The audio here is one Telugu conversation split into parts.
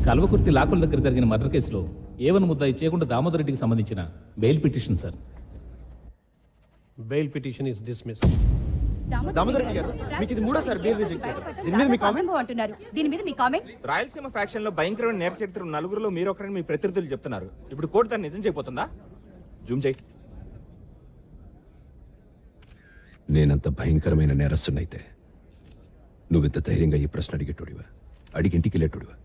కల్వకుర్తి లాకుల దగ్గర జరిగిన మర్డర్ కేసులో ఏవన్ ముద్దాయి చేయకుండా దామోదర్ రెడ్డికి సంబంధించిన bail petition sir. Bail petition is dismiss. Damodar Reddy గారు, మీకు ఇది మూడోసారి బెయిల్ రిజెక్ట్ చేశారు. దీని మీద మీ కామెంట్ అంటున్నారు. దీని మీద మీ కామెంట్? రాయలసీమ ఫ్యాక్షన్ లో భయంకరమైన నేర చరిత్ర నలుగురులో మీరు ఒకరని మీ ప్రతినిధులు చెప్తున్నారు. ఇప్పుడు కోర్టు దాన్ని నిజం చేయబోతుందా? జూమ్ చేయి. నేనంత భయంకరమైన నేరస్తున్నైతే నువ్వింత ధైర్యంగా ఈ ప్రశ్న అడిగేటోడివా? అడిగి ఇంటికి వెళ్ళేటోడివా?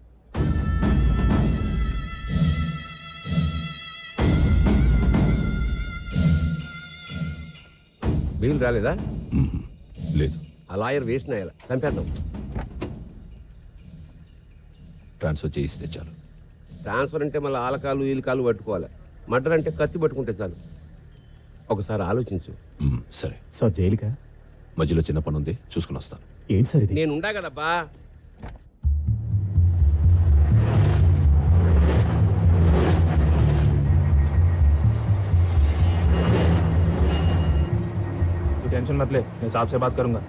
బెయిల్ రాలేదా? లేదు. ఆ లాయర్ వేస్ట్ నాయాల, చంపేద్దాం. ట్రాన్స్ఫర్ చేయిస్తే చాలు. ట్రాన్స్ఫర్ అంటే మళ్ళీ ఆలకాలు ఈలకాలు పట్టుకోవాలి. మర్డర్ అంటే కత్తి పట్టుకుంటే చాలు. ఒకసారి ఆలోచించు. సరే సార్, జైలుకా? మధ్యలో చిన్న పని ఉంది, చూసుకుని వస్తాను. ఏంటి సార్ ఇది? నేను ఉండా కదబ్బా. टेंशन मत ले, मैं साहब से बात करूंगा.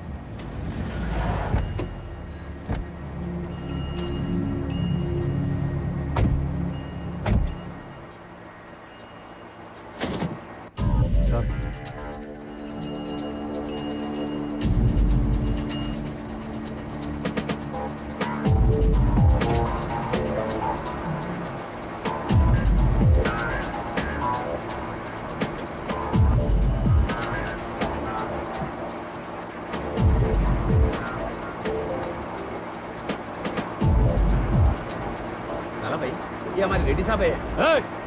ये हमारे लेडी साहब है.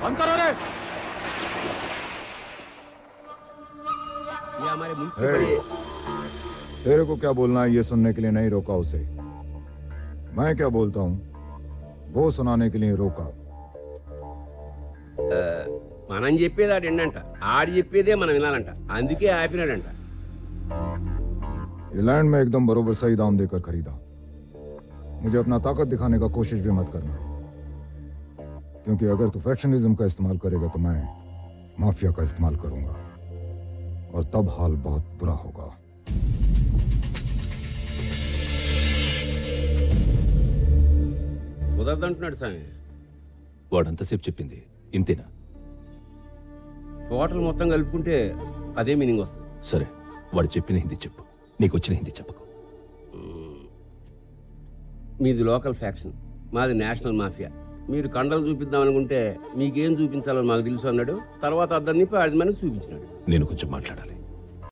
बंद करो रे. ये हमारे मुल्क के बड़े. तेरे को क्या बोलना है ये सुनने के लिए नहीं रोका उसे. मैं क्या बोलता हूँ वो सुनाने के लिए रोका. మనం చెప్పేది ఆడు ఏంటంట, ఆడు చెప్పేదే మనం వినాలంట. అందుకే ఆపినాడంట. ये लैंड में एकदम बरोबर सही दाम देकर खरीदा. मुझे अपना ताकत दिखाने का कोशिश भी मत करना, क्योंकि अगर तू फैक्शनिज्म का इस्तेमाल करेगा तो मैं माफिया का इस्तेमाल करूंगा और तब हाल बहुत बुरा होगा. కుదరదంటున్నాడు స్వామి. వాడంతసేపు చెప్పింది ఇంతేనా? టోటల్ మొత్తం కలుపుకుంటే అదే మీనింగ్ వస్తుంది. సరే, వాడు చెప్పిన హిందీ చెప్పు, నీకు వచ్చిన హిందీ చెప్పకు. మీది లోకల్ ఫ్యాక్షన్, మాది నేషనల్ మాఫియా. మీరు కండలు చూపిద్దాం అనుకుంటే మీకేం చూపించాలో మాకు తెలుసు అన్నాడు. తర్వాత అద్దరిని 10 మందికి చూపించినాడు. నేను కొంచెం మాట్లాడాలి.